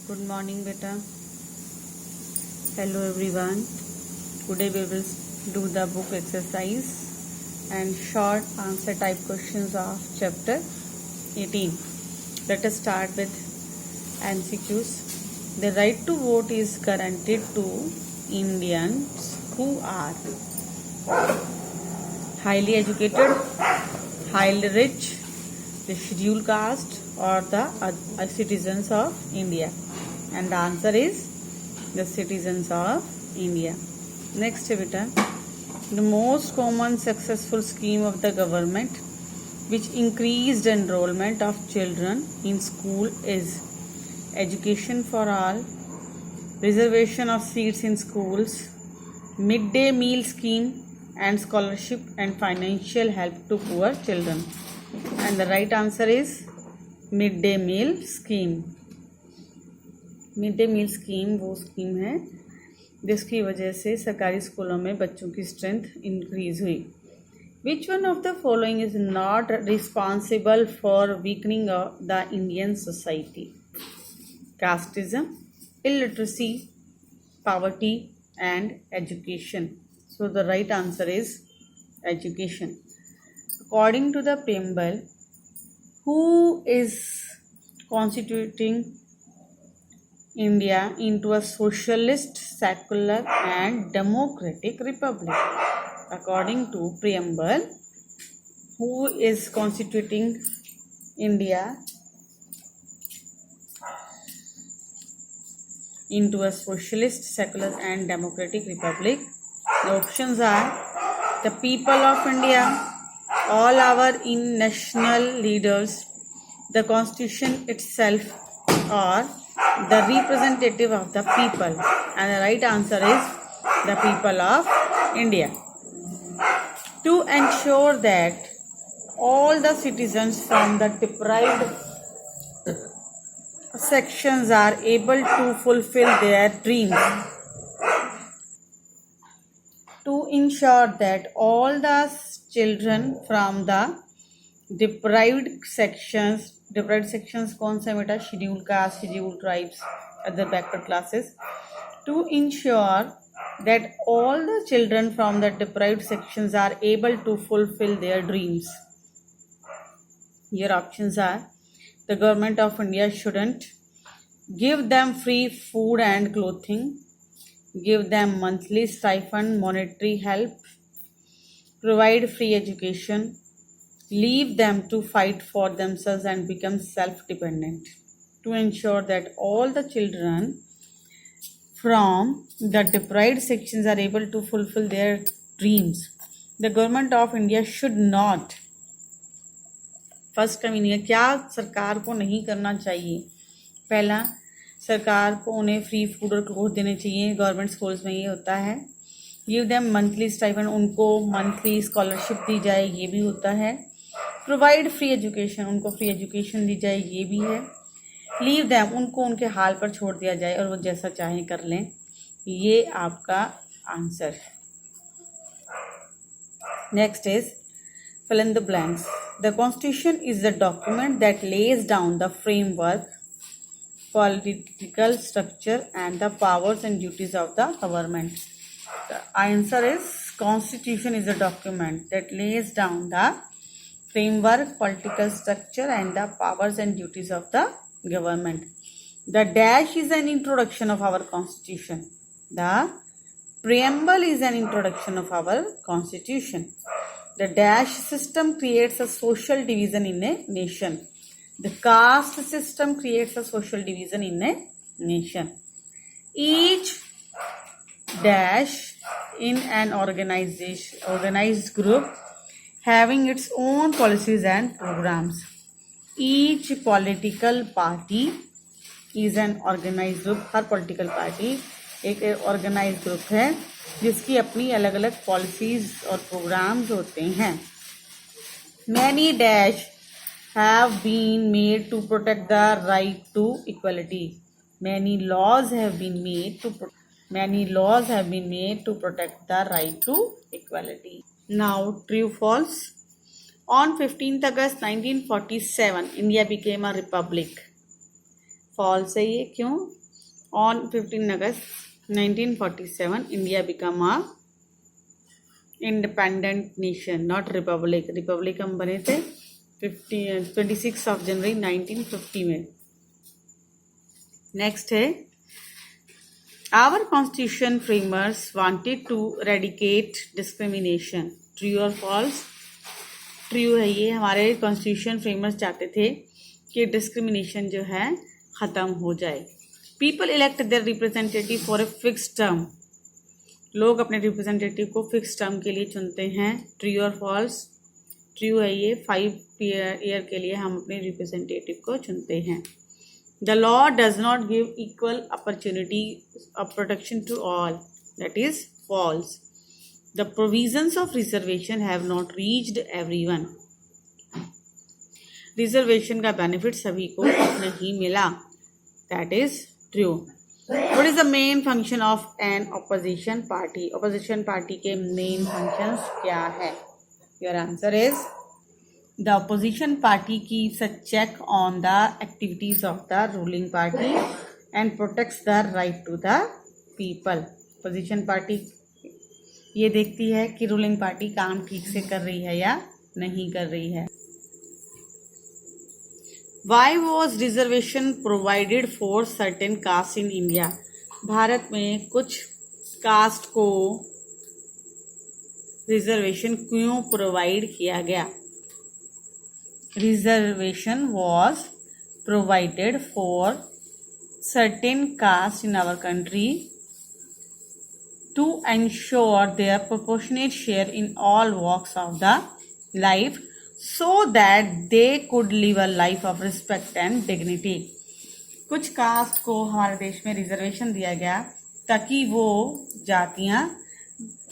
Good morning, beta. Hello, everyone. Today we will do the book exercise and short answer type questions of chapter 18. Let us start with MCQs. The right to vote is guaranteed to Indians who are highly educated, highly rich, the scheduled caste, or the citizens of India. And the answer is the citizens of India. Next, beta. The most common successful scheme of the government which increased enrollment of children in school is education for all, reservation of seats in schools, midday meal scheme, and scholarship and financial help to poor children. And the right answer is midday meal scheme. Midday meal scheme वो scheme है जिसकी वजह से सरकारी स्कूलों में बच्चों की स्ट्रेंथ इंक्रीज हुई. Which one of the following is not responsible for weakening the Indian society? Casteism, illiteracy, poverty and education. So the right answer is education. According to the preamble, who is constituting India into a socialist, secular and democratic republic? According to preamble, who is constituting India into a socialist, secular and democratic republic? The options are the people of India, all our national leaders, the constitution itself, or the representative of the people. And the right answer is the people of India. To ensure that all the citizens from the deprived sections are able to fulfill their dreams, to ensure that all the children from the deprived sections कौन सा बेटा? Schedule caste, schedule tribes, other backward classes. To ensure that all the children from the deprived sections are able to fulfil their dreams. Your options are the government of India shouldn't give them free food and clothing, give them monthly stipend, monetary help, provide free education, leave them to fight for themselves and become self-dependent. To ensure that all the children from the deprived sections are able to fulfill their dreams, the government of India should not. First का meaning है क्या सरकार को नहीं करना चाहिए. पहला, सरकार को उन्हें फ्री फूड और क्लोथ देने चाहिए. गवर्नमेंट स्कूल्स में ये होता है. गिव देम मंथली स्टाइपेंड, उनको मंथली स्कॉलरशिप दी जाए, ये भी होता है. प्रोवाइड फ्री एजुकेशन, उनको फ्री एजुकेशन दी जाए, ये भी है. लीव देम, उनको उनके हाल पर छोड़ दिया जाए और वो जैसा चाहें कर लें. ये आपका आंसर है. Next is fill in the blanks. The Constitution is the document that lays down the framework, political structure and the powers and duties of the government. The answer is Constitution is a document that lays down the framework, political structure and the powers and duties of the government. The dash is an introduction of our Constitution. The preamble is an introduction of our Constitution. The dash system creates a social division in a nation. The caste system creates a social division in a nation. Each dash in an organized group having its own policies and programs. Each political party is an organized group. Her political party एक organized group है जिसकी अपनी अलग अलग policies और programmes होते हैं. Many dash have been made to protect the right to equality. Many laws have been made to protect the right to equality. Now true false. On 15th August 1947 India became a republic. False है ये, क्यों? On 15 August 1947 India become a independent nation, not republic. Republic हम बने थे 26 of January 1950 में। Next है, our constitution framers wanted to eradicate discrimination, true और false? True है ये, हमारे कॉन्स्टिट्यूशन फ्रेमर्स चाहते थे कि डिस्क्रिमिनेशन जो है ख़त्म हो जाए। People elect their representative for a fix term, लोग अपने रिप्रेजेंटेटिव को फिक्स टर्म के लिए चुनते हैं। ट्रू और फॉल्स? ट्रू है ये, 5 ईयर के लिए हम अपने रिप्रेजेंटेटिव को चुनते हैं। The law does not give equal opportunity of protection to all, that is false. The provisions of reservation have not reached everyone, reservation का बेनिफिट सभी को नहीं मिला, that is true. What is the main function of an opposition party? Opposition party के main functions क्या है? Your answer is the opposition party keeps a check on the activities of the ruling party and protects the right to the people. Opposition party ये देखती है कि ruling party काम ठीक से कर रही है या नहीं कर रही है। Why was reservation provided for certain caste in India? Bharat में कुछ कास्ट को रिजर्वेशन क्यों प्रोवाइड किया गया? Reservation was provided for certain caste in our country to ensure their proportionate share in all walks of the life, so that they could live a life of respect and dignity. कुछ cast को हमारे देश में reservation दिया गया ताकि वो जातियां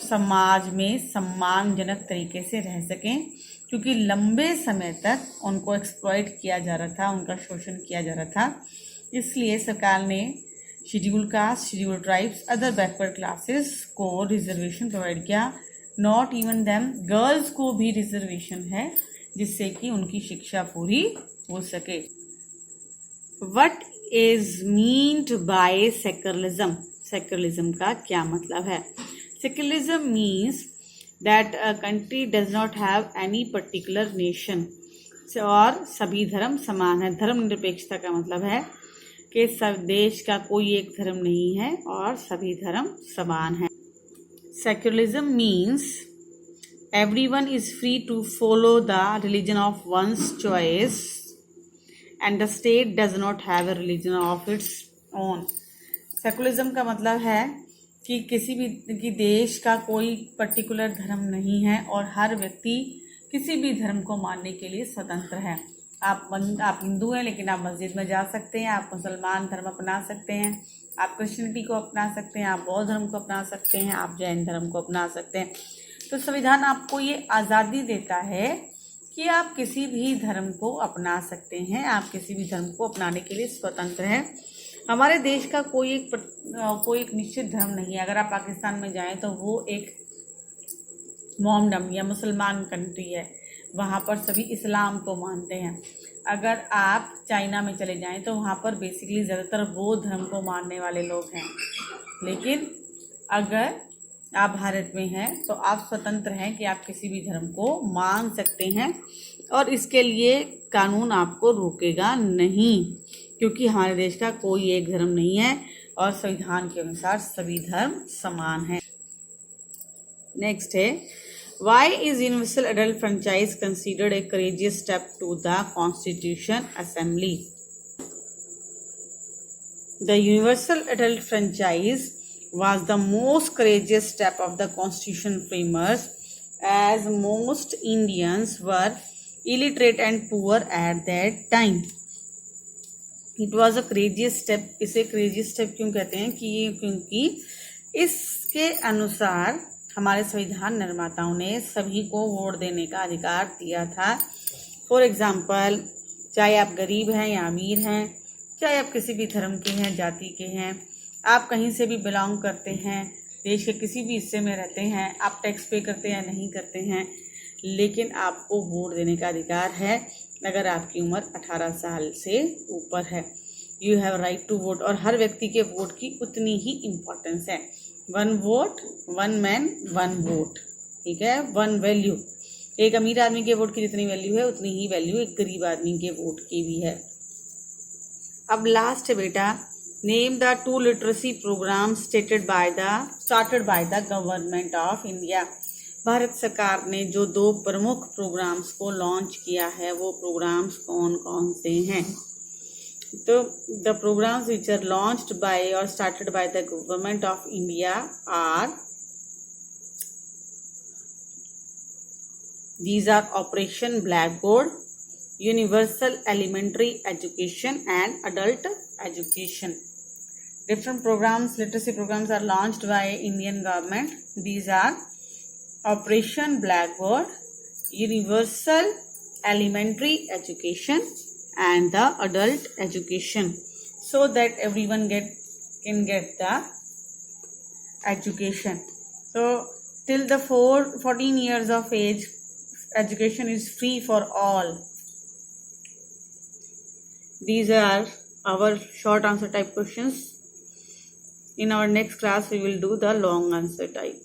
समाज में सम्मानजनक तरीके से रह सकें, क्योंकि लंबे समय तक उनको एक्सप्लॉइट किया जा रहा था, उनका शोषण किया जा रहा था। इसलिए सरकार ने schedule caste, schedule tribes, other backward classes को रिजर्वेशन प्रोवाइड किया। नॉट इवन देम, गर्ल्स को भी रिजर्वेशन है जिससे कि उनकी शिक्षा पूरी हो सके। What is meant by secularism? Secularism का क्या मतलब है? Secularism means that a country does not have any particular nation, और सभी धर्म समान है। धर्मनिरपेक्षता का मतलब है कि सब देश का कोई एक धर्म नहीं है और सभी धर्म समान है। Secularism means everyone is free to follow the religion of one's choice and the state does not have a religion of its own. Secularism का मतलब है कि किसी भी देश का कोई पर्टिकुलर धर्म नहीं है और हर व्यक्ति किसी भी धर्म को मानने के लिए स्वतंत्र है। आप हिंदू हैं लेकिन आप मस्जिद में जा सकते हैं, आप मुसलमान धर्म अपना सकते हैं, आप क्रिश्चियनिटी को अपना सकते हैं, आप बौद्ध धर्म को अपना सकते हैं, आप जैन धर्म को अपना सकते हैं। तो संविधान आपको ये आज़ादी देता है कि आप किसी भी धर्म को अपना सकते हैं, आप किसी भी धर्म को अपनाने के लिए स्वतंत्र हैं। हमारे देश का कोई एक निश्चित धर्म नहीं है। अगर आप पाकिस्तान में जाएं तो वो एक मोमडम या मुसलमान कंट्री है, वहाँ पर सभी इस्लाम को मानते हैं। अगर आप चाइना में चले जाएं तो वहाँ पर बेसिकली ज़्यादातर बौद्ध धर्म को मानने वाले लोग हैं। लेकिन अगर आप भारत में हैं तो आप स्वतंत्र हैं कि आप किसी भी धर्म को मान सकते हैं और इसके लिए कानून आपको रोकेगा नहीं, क्योंकि हमारे देश का कोई एक धर्म नहीं है और संविधान के अनुसार सभी धर्म समान हैं। नेक्स्ट है, why is universal adult franchise considered a courageous step to the constitution assembly? The universal adult franchise was the most courageous step of the constitution framers, as most Indians were illiterate and poor at that time. It was a courageous step. इसे courageous step क्यों कहते हैं? क्योंकि इसके अनुसार हमारे संविधान निर्माताओं ने सभी को वोट देने का अधिकार दिया था। फॉर एग्जाम्पल, चाहे आप गरीब हैं या अमीर हैं, चाहे आप किसी भी धर्म के हैं, जाति के हैं, आप कहीं से भी बिलोंग करते हैं, देश के किसी भी हिस्से में रहते हैं, आप टैक्स पे करते हैं या नहीं करते हैं, लेकिन आपको वोट देने का अधिकार है अगर आपकी उम्र 18 साल से ऊपर है। You have right to vote, और हर व्यक्ति के वोट की उतनी ही इम्पोर्टेंस है। 1 वोट 1 मैन 1 वोट, ठीक है। 1 वैल्यू, एक अमीर आदमी के वोट की जितनी वैल्यू है उतनी ही वैल्यू एक गरीब आदमी के वोट की भी है। अब लास्ट है बेटा, name the 2 literacy programme started by the government of India. Bharat सरकार ने जो 2 प्रमुख प्रोग्राम्स को लॉन्च किया है वो प्रोग्राम्स कौन कौन से हैं? तो the programmes which are launched by or started by the government of India are, these are Operation Blackboard, Universal Elementary Education and Adult Education. Different programs, literacy programs are launched by Indian government. These are Operation Blackboard, Universal Elementary Education and the Adult Education, so that everyone can get the education. So till the 14 years of age, education is free for all. These are our short answer type questions. In our next class we will do the long answer type.